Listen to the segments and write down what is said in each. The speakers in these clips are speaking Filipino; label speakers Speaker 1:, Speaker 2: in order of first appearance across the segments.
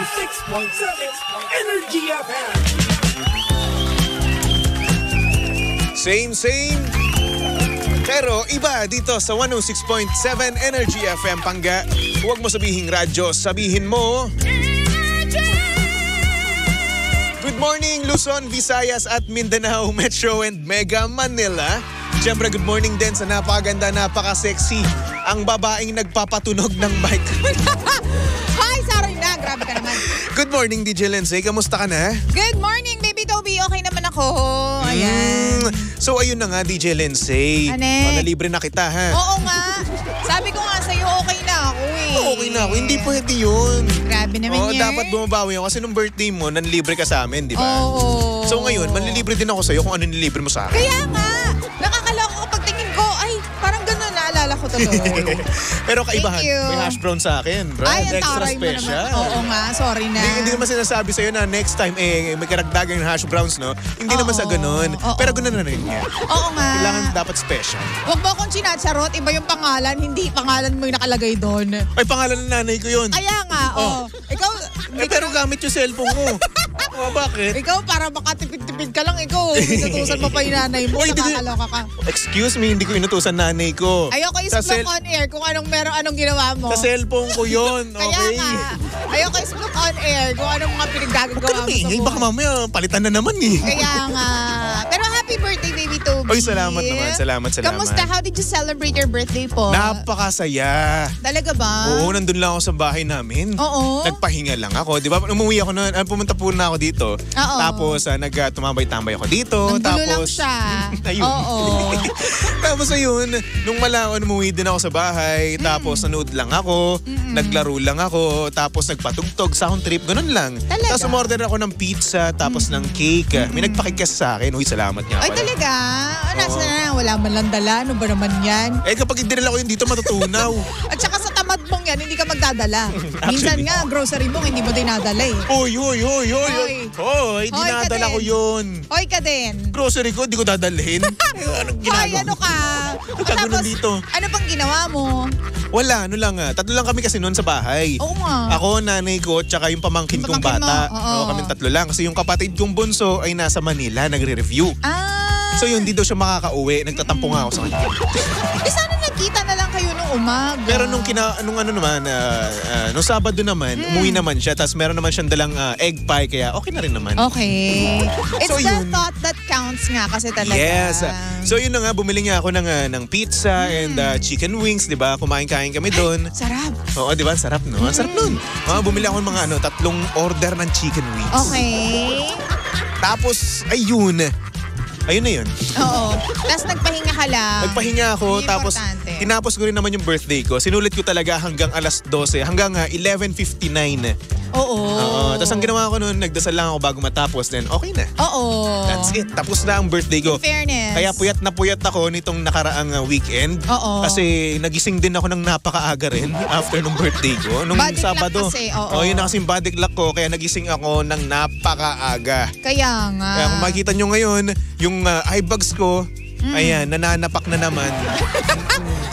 Speaker 1: 106.7 Energy FM.
Speaker 2: Same. Pero iba dito sa 106.7 Energy FM, Pangga. Huwag mo sabihin radyo, sabihin mo... Good morning, Luzon, Visayas at Mindanao, Metro and Mega Manila. Siyempre, good morning din sa napakaganda, napaka-sexy, ang babaeng nagpapatunog ng bike.
Speaker 3: Hi, Saroy na. Grabe ka naman.
Speaker 2: Good morning, DJ Lindsay. Kamusta ka na?
Speaker 3: Good morning, baby Toby. Okay naman ako. Ayan.
Speaker 2: So, ayun na nga, DJ Lindsay.
Speaker 3: Ane?
Speaker 2: Nalibre na kita, ha?
Speaker 3: Oo nga. Sabi ko nga sa'yo, okay na ako eh.
Speaker 2: Okay na ako. Hindi pwede yun.
Speaker 3: Grabe naman yan.
Speaker 2: Dapat bumabawi ako kasi nung birthday mo, nanlibre ka sa amin, di ba?
Speaker 3: Oo.
Speaker 2: So ngayon, manlilibre din ako sa'yo kung ano nilibre mo sa akin.
Speaker 3: Kaya nga. Nakakaloka kapag tingin ko, ay, parang gano'n naalala ko tuloy.
Speaker 2: Pero kaibahan,
Speaker 3: Thank you.
Speaker 2: may hash brown sa akin, bro.
Speaker 3: Ay, ang
Speaker 2: Extra
Speaker 3: taray mo
Speaker 2: special.
Speaker 3: naman. Oo nga, sorry na.
Speaker 2: Hindi naman sinasabi sa'yo na next time, may karagdagang hash browns, no? Hindi naman sa ganun.
Speaker 3: Oo.
Speaker 2: Pero ganun na rin yan.
Speaker 3: Oo nga.
Speaker 2: Kailangan dapat special.
Speaker 3: Huwag mo akong sinacharot, iba yung pangalan, hindi pangalan mo yung nakalagay doon.
Speaker 2: Ay, pangalan ng nanay ko yun.
Speaker 3: Kaya nga, Ikaw,
Speaker 2: Pero gamit yung cellphone ko. Bakit?
Speaker 3: ikaw para makatipid-tipid ka lang, ikaw. Inutusan mo pa yung nanay mo,
Speaker 2: Oy,
Speaker 3: nakakaloka ka.
Speaker 2: Excuse me, hindi ko inutusan nanay ko.
Speaker 3: Ayoko i-smoke on air kung anong ginawa mo.
Speaker 2: Sa cellphone ko yun,
Speaker 3: Kaya
Speaker 2: okay?
Speaker 3: nga, ayoko i-smoke on air kung anong mga pinaggagawa mo sa
Speaker 2: Ay, baka
Speaker 3: buhay.
Speaker 2: mamaya palitan na naman eh.
Speaker 3: Kaya nga. Pero happy birthday, baby Toby.
Speaker 2: Oy, salamat naman. Salamat.
Speaker 3: Kamusta? How did you celebrate your birthday po?
Speaker 2: Napakasaya.
Speaker 3: Talaga ba?
Speaker 2: Oo, nandun lang ako sa bahay namin.
Speaker 3: Oo.
Speaker 2: Nagpahinga lang ako. Di ba? Umuwi ako na, pumunta po na ako dito.
Speaker 3: Oo.
Speaker 2: Tapos, tumambay-tambay ako dito.
Speaker 3: Nanggulo lang
Speaker 2: Tapos,
Speaker 3: siya.
Speaker 2: ayun.
Speaker 3: Oo.
Speaker 2: Tapos ayun, nung malaon, umuwi din ako sa bahay. Tapos nanood lang ako. Naglaro lang ako. Tapos nagpatugtog, sound trip. Ganun lang.
Speaker 3: Talaga?
Speaker 2: Tapos umorder ako ng pizza. Tapos ng cake. May nagpakik kasi sa akin. Uy, salamat nga
Speaker 3: Ay,
Speaker 2: pala.
Speaker 3: talaga? Nasa na? Wala man lang dala. Ano ba naman yan?
Speaker 2: Eh, kapag dinala ko yun dito, matutunaw.
Speaker 3: At saka sa tamad mong yan, hindi ka magdadala. Minsan nga, grocery mong hindi mo dinadala eh.
Speaker 2: Hoy,
Speaker 3: Hoy,
Speaker 2: dinadala
Speaker 3: ka
Speaker 2: ko
Speaker 3: din.
Speaker 2: yun.
Speaker 3: Hoy ka din.
Speaker 2: Grocery ko, di ko dadalhin. Anong
Speaker 3: Hoy,
Speaker 2: ginagawa?
Speaker 3: ano ka?
Speaker 2: Gagawin dito.
Speaker 3: Ano pang ginawa mo?
Speaker 2: Wala, tatlo lang kami kasi noon sa bahay.
Speaker 3: Oo nga.
Speaker 2: Ako, nanay ko, tsaka yung pamangkin kong
Speaker 3: Pamangkin mo,
Speaker 2: bata.
Speaker 3: oo.
Speaker 2: Kaming tatlo lang. Kasi yung kapatid kong bunso ay nasa Manila, nagre-review. So yun, di daw siya makakauwi. Nagtatampo nga ako sa kanya.
Speaker 3: Sana nagkita na lang kayo nung umaga.
Speaker 2: Pero nung Sabado naman, umuwi naman siya. Tapos meron naman siyang dalang egg pie, kaya okay na rin naman.
Speaker 3: Okay. It's
Speaker 2: So,
Speaker 3: the
Speaker 2: yun.
Speaker 3: thought that counts nga kasi talaga.
Speaker 2: Yes. So yun na nga, bumili nga ako ng pizza and chicken wings, di ba? Kumain-kain kami doon.
Speaker 3: Sarap.
Speaker 2: Oo, di ba? Sarap, no? Ang sarap nun. Bumili ako ng mga 3 order ng chicken wings.
Speaker 3: Okay.
Speaker 2: Tapos, ayun na yun.
Speaker 3: Oo. Tapos nagpahinga ka lang.
Speaker 2: Nagpahinga ako,
Speaker 3: Yun yung
Speaker 2: tapos
Speaker 3: importante.
Speaker 2: tinapos ko rin naman yung birthday ko. Sinulit ko talaga hanggang alas 12, hanggang 11:59.
Speaker 3: Oo.
Speaker 2: Tapos ang ginawa ko noon, nagdasal lang ako bago matapos, then okay na.
Speaker 3: Oo.
Speaker 2: That's it. Tapos na ang birthday ko.
Speaker 3: In fairness.
Speaker 2: Kaya puyat na puyat ako nitong nakaraang weekend.
Speaker 3: Oo.
Speaker 2: Kasi nagising din ako ng napakaaga rin after nung birthday ko. Nung
Speaker 3: Body clock
Speaker 2: Sabado.
Speaker 3: kasi, oo.
Speaker 2: Yun na kasi yung body clock ko. Kaya nagising ako ng napakaaga.
Speaker 3: Kaya nga.
Speaker 2: Kaya kung makikita nyo ngayon, yung eye bags ko, ayan, nananapak na naman.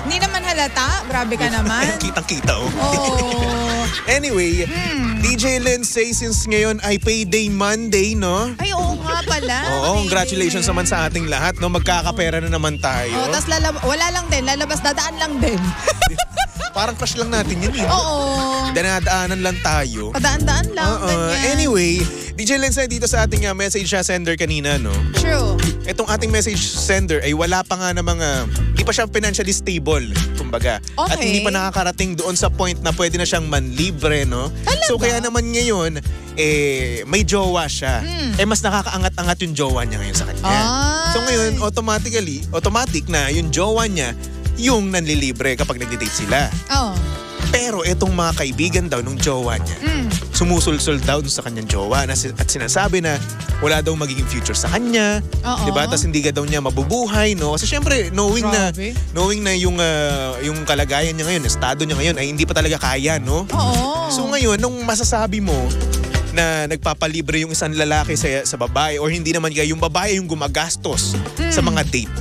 Speaker 3: Hindi naman halata. Grabe ka naman.
Speaker 2: Kitang-kita, oh.
Speaker 3: Oo.
Speaker 2: Anyway, DJ Lindsay, since ngayon ay payday Monday, no?
Speaker 3: Ay, oo nga pala.
Speaker 2: Oo, congratulations naman sa ating lahat, no? Magkakapera na naman tayo.
Speaker 3: Tapos wala lang din. Lalabas, dadaan lang din.
Speaker 2: Parang crush lang natin yun, eh.
Speaker 3: Oo.
Speaker 2: Dinadaanan lang tayo.
Speaker 3: Padaan-daan lang. ganyan.
Speaker 2: Anyway, DJ Lindsay, dito sa ating message sender kanina, no?
Speaker 3: True.
Speaker 2: Itong ating message sender ay wala pa nga namang, hindi pa siya financially stable, kumbaga. At
Speaker 3: Okay.
Speaker 2: hindi pa nakakarating doon sa point na pwede na siyang manlibre, no?
Speaker 3: Talaga?
Speaker 2: So kaya naman ngayon, may jowa siya. Mas nakakaangat-angat yung jowa niya ngayon sa kanya.
Speaker 3: Ay.
Speaker 2: So ngayon, automatic na yung jowa niya, yung nanlilibre kapag nagde-date sila.
Speaker 3: Oo.
Speaker 2: Pero itong mga kaibigan daw nung jowa niya, sumusulsul daw dun sa kanyang jowa at sinasabi na wala daw magiging future sa kanya.
Speaker 3: Oo.
Speaker 2: Diba? Tapos hindi ka daw niya mabubuhay, no? Kasi syempre, knowing na yung kalagayan niya ngayon, estado niya ngayon ay hindi pa talaga kaya, no?
Speaker 3: Oo.
Speaker 2: So ngayon, nung masasabi mo na nagpapalibre yung isang lalaki sa babae or hindi naman kaya yung babae yung gumagastos sa mga date.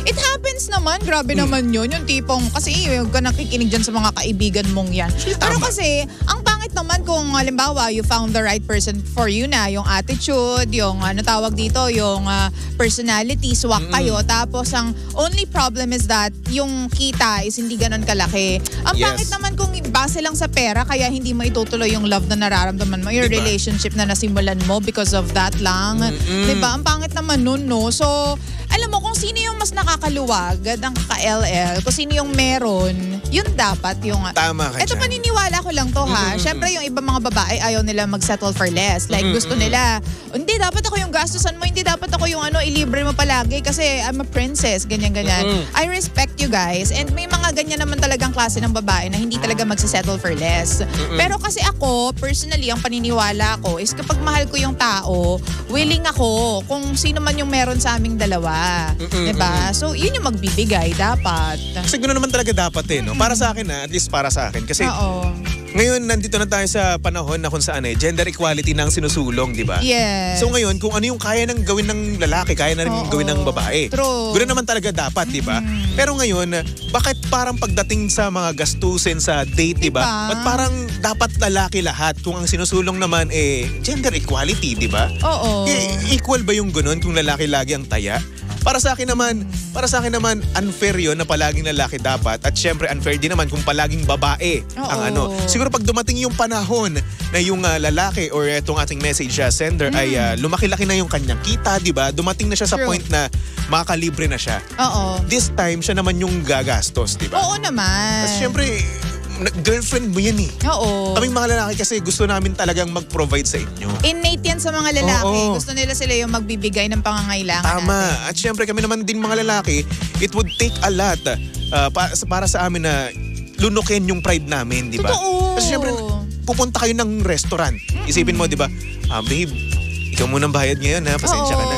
Speaker 3: It happens naman, grabe naman yun. Yung tipong, kasi yung ka nakikinig dyan sa mga kaibigan mong yan. Pero kasi, ang pangit naman kung halimbawa, you found the right person for you na, yung attitude, yung ano tawag dito, yung personality, swak kayo. Tapos ang only problem is that yung kita is hindi ganun kalaki. Ang pangit naman kung base lang sa pera, kaya hindi mo itutuloy yung love na nararamdaman mo, yung relationship na nasimulan mo because of that lang. Diba? Ang pangit naman nun, no? So, alam mo, kung sino yung mas nakakaluwag ng ka-LL, kung sino yung meron, yun dapat yung...
Speaker 2: Tama ka
Speaker 3: Ito
Speaker 2: dyan.
Speaker 3: paniniwala ko lang to ha. Siyempre yung ibang mga babae ayaw nila mag-settle for less. Like gusto nila, hindi dapat ako yung gastusan mo, hindi dapat ako yung ilibre mo palagi kasi I'm a princess, ganyan-ganyan. I respect you guys and may mga ganyan naman talagang klase ng babae na hindi talaga magsasettle for less. Pero kasi ako, personally, ang paniniwala ko is kapag mahal ko yung tao, willing ako kung sino man yung meron sa aming dalawa. Diba? So, yun yung magbibigay dapat.
Speaker 2: Kasi gano'n naman talaga dapat no? Para sa akin at least para sa akin. Kasi ngayon, nandito na tayo sa panahon na kung saan gender equality na ang sinusulong, di ba?
Speaker 3: Yes.
Speaker 2: So ngayon, kung ano yung kaya nang gawin ng lalaki, kaya na rin gawin ng babae.
Speaker 3: True.
Speaker 2: Gano'n naman talaga dapat, di ba? Pero ngayon, bakit parang pagdating sa mga gastusin sa date, di ba? Ba't parang dapat lalaki lahat kung ang sinusulong naman gender equality, di ba?
Speaker 3: Oo.
Speaker 2: Equal ba yung gano'n kung lalaki lagi ang taya? Para sa akin naman unfair 'yon na palaging lalaki dapat at syempre unfair din naman kung palaging babae ang Siguro pag dumating yung panahon na yung lalaki or itong ating message sender ay lumaki-laki na yung kanyang kita, 'di ba? Dumating na siya sa point na makakalibre na siya.
Speaker 3: Oo.
Speaker 2: This time siya naman yung gagastos, 'di ba?
Speaker 3: Oo naman.
Speaker 2: Kasi syempre girlfriend mo yan
Speaker 3: Oo.
Speaker 2: Kaming mga lalaki kasi gusto namin talagang mag-provide sa inyo.
Speaker 3: Innate yan sa mga lalaki.
Speaker 2: Oo.
Speaker 3: Gusto nila sila yung magbibigay ng pangangailangan
Speaker 2: Tama.
Speaker 3: natin.
Speaker 2: At syempre kami naman din mga lalaki, it would take a lot para sa amin na lunukin yung pride namin, di ba?
Speaker 3: Totoo.
Speaker 2: Kasi syempre, pupunta kayo ng restaurant. Isipin mo, di ba? Babe, ikaw munang bayad ngayon ha, pasensya ka na.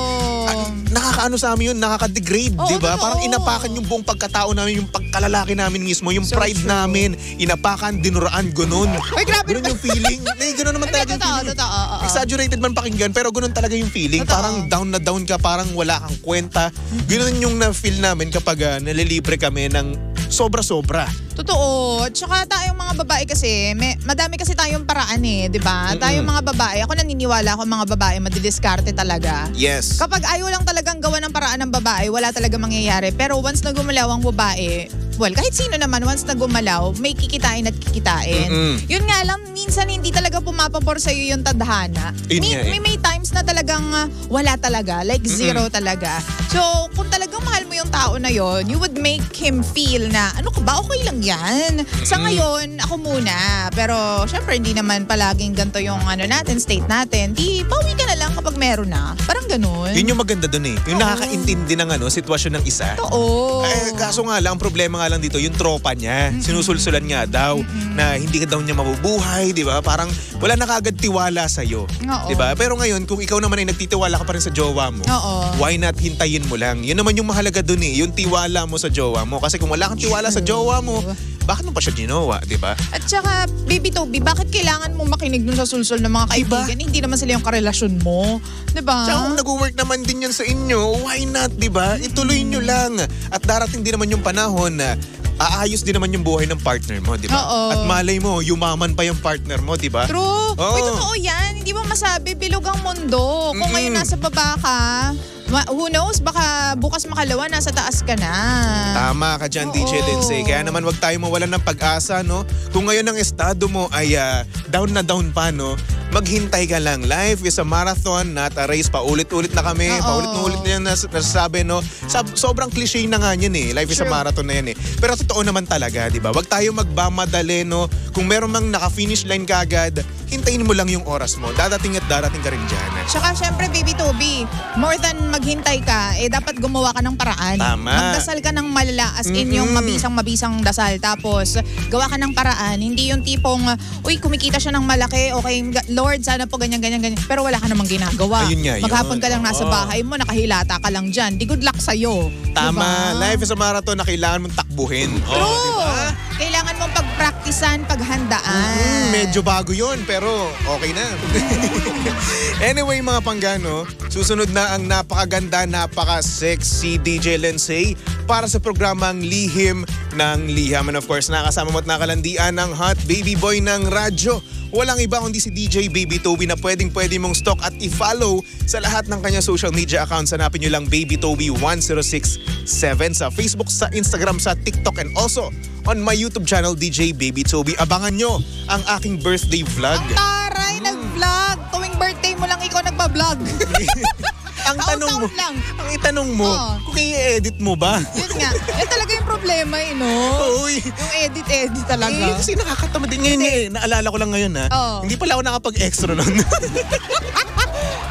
Speaker 2: Nakakaano sa amin yun, nakaka-degrade, di ba?
Speaker 3: totoo.
Speaker 2: Parang inapakan yung buong pagkatao namin, yung pagkalalaki namin mismo, yung
Speaker 3: So
Speaker 2: pride
Speaker 3: true.
Speaker 2: namin, inapakan, dinuraan, ganun.
Speaker 3: Uy, grabe
Speaker 2: Ganun yung feeling. Ganun naman talaga yung feeling.
Speaker 3: Totoo.
Speaker 2: Exaggerated man pakinggan, pero ganun talaga yung feeling.
Speaker 3: Totoo.
Speaker 2: Parang down na down ka, parang wala kang kwenta. Ganun yung na-feel namin kapag nalilibre kami ng sobra-sobra.
Speaker 3: Totoo. At saka tayong mga babae kasi, madami kasi tayong paraan di ba? Tayong mga babae, ako naniniwala ako mga babae madidiskarte talaga.
Speaker 2: Yes.
Speaker 3: Kapag ayaw lang talagang gawa ng paraan ng babae, wala talaga mangyayari. Pero once na gumalaw ang babae, well, kahit sino naman, once na gumalaw, may kikitain at kikitain. Yun nga lang, minsan hindi talaga pumapabor sa'yo yung tadhana. May times na talagang wala talaga, like zero talaga. So, kung talagang mahal mo yung tao na yon, you would make him feel na, ano ka ba, okay lang yan. Sa ngayon, ako muna. Pero, syempre, hindi naman palaging ganito yung natin, state natin. Di, bawi ka na lang kapag meron na. Parang ganun.
Speaker 2: Yun yung maganda dun Yung nakakaintindi ng sitwasyon ng isa.
Speaker 3: Oo.
Speaker 2: Kaso nga lang, ang problema nga lang dito, yung tropa niya. Sinusulsulan nga daw na hindi ka daw niya mabubuhay, di ba? Parang wala na kagad tiwala sa'yo.
Speaker 3: Oo.
Speaker 2: Di ba? Pero ngayon, kung ikaw naman ay nagtitiwala ka pa rin sa jowa mo, why not hintayin mo lang? Yun naman yung mahalaga dun yung tiwala mo sa jowa mo. Kasi kung wala kang tiwala sa jowa mo, bakit mo pa siya ginawa, di ba?
Speaker 3: At saka, Baby Toby, bakit kailangan mo makinig dun sa sulsol ng mga kaibigan? Hindi naman sila yung karelasyon mo. Di ba?
Speaker 2: Tsaka kung nag-work naman din yan sa inyo, why not, di ba? Ituloy nyo lang. At darating din naman yung panahon na aayos din naman yung buhay ng partner mo, di ba?
Speaker 3: Oo.
Speaker 2: At malay mo, yumaman pa yung partner mo, di ba?
Speaker 3: True.
Speaker 2: Oo.
Speaker 3: Uy, totoo yan. Hindi mo masabi, bilog ang mundo. Kung ngayon nasa baba ka, who knows, baka bukas makalawa, nasa taas ka na.
Speaker 2: Tama ka dyan, DJ Lindsay. Kaya naman wag tayo mawalan ng pag-asa, no? Kung ngayon ang estado mo ay down na down pa, no? Maghintay ka lang. Life is a marathon, not a race. Paulit-ulit na kami. Paulit-ulit na yan nasasabi, no? Sobrang cliche na nga yan Life is a marathon na yan Pero totoo naman talaga, di ba? Wag tayo magmamadali, no? Kung meron mang naka-finish line kagad, hintayin mo lang yung oras mo. Dadating at darating ka rin dyan.
Speaker 3: Tsaka syempre, Baby Toby, more than maghintay ka, dapat gumawa ka ng paraan.
Speaker 2: Tama.
Speaker 3: Magdasal ka ng malala, as in yung mabisang dasal. Tapos, gawa ka ng paraan. Hindi yung tipong, uy, kumikita siya ng malaki, okay, Lord, sana po ganyan. Pero wala ka namang ginagawa.
Speaker 2: Ayun nga yun.
Speaker 3: Maghapon ka lang nasa bahay mo, nakahilata ka lang dyan. Di good luck sa'yo.
Speaker 2: Tama.
Speaker 3: Diba?
Speaker 2: Life is a marathon na kailangan mong takbuhin.
Speaker 3: True.
Speaker 2: Diba?
Speaker 3: kailangan mong pagpraktisan, paghandaan.
Speaker 2: Medyo bago yon pero okay na. Anyway mga panggano, susunod na ang napakaganda, napaka-sexy DJ Lindsay para sa programang Lihim ng Liham. And of course, nakasama mo at nakalandian ng hot baby boy ng radyo. Walang iba kundi si DJ Baby Toby na pwede mong stalk at i-follow sa lahat ng kanya social media accounts. Hanapin nyo lang Baby Toby 1067 sa Facebook, sa Instagram, sa TikTok, and also on my YouTube channel, DJ Baby Toby. Abangan nyo ang aking birthday vlog.
Speaker 3: Ang taray, nag-vlog. Tuwing birthday mo lang ikaw nagpa-vlog.
Speaker 2: Ang tanong mo,
Speaker 3: Taon-taon lang.
Speaker 2: ang itanong mo, kung i-edit mo ba?
Speaker 3: Yun nga. Yan talaga yung problema no?
Speaker 2: Uy.
Speaker 3: Yung edit talaga.
Speaker 2: Kasi nakakatamad din ngayon naalala ko lang ngayon Hindi pala ako nakapag-extra nun.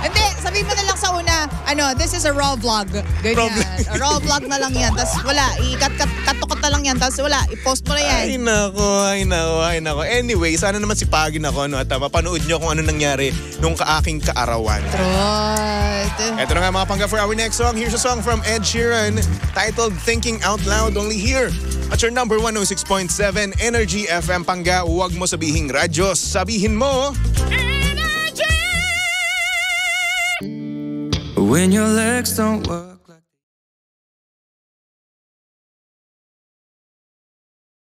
Speaker 3: Hindi, sabihin mo na lang sa una, this is a raw vlog. Ganyan. A raw vlog na lang yan. Tapos wala, cut na lang yan. Tapos wala, i-post mo na yan.
Speaker 2: Ay nako. Anyway, sana naman sipagin ako at mapanood nyo kung ano nangyari nung kaaking kaarawan.
Speaker 3: Trot.
Speaker 2: Ito na nga mga pangga for our next song. Here's a song from Ed Sheeran titled Thinking Out Loud, only here at your number 106.7 Energy FM. Pangga, huwag mo sabihing radyo, sabihin mo
Speaker 1: When your legs don't work.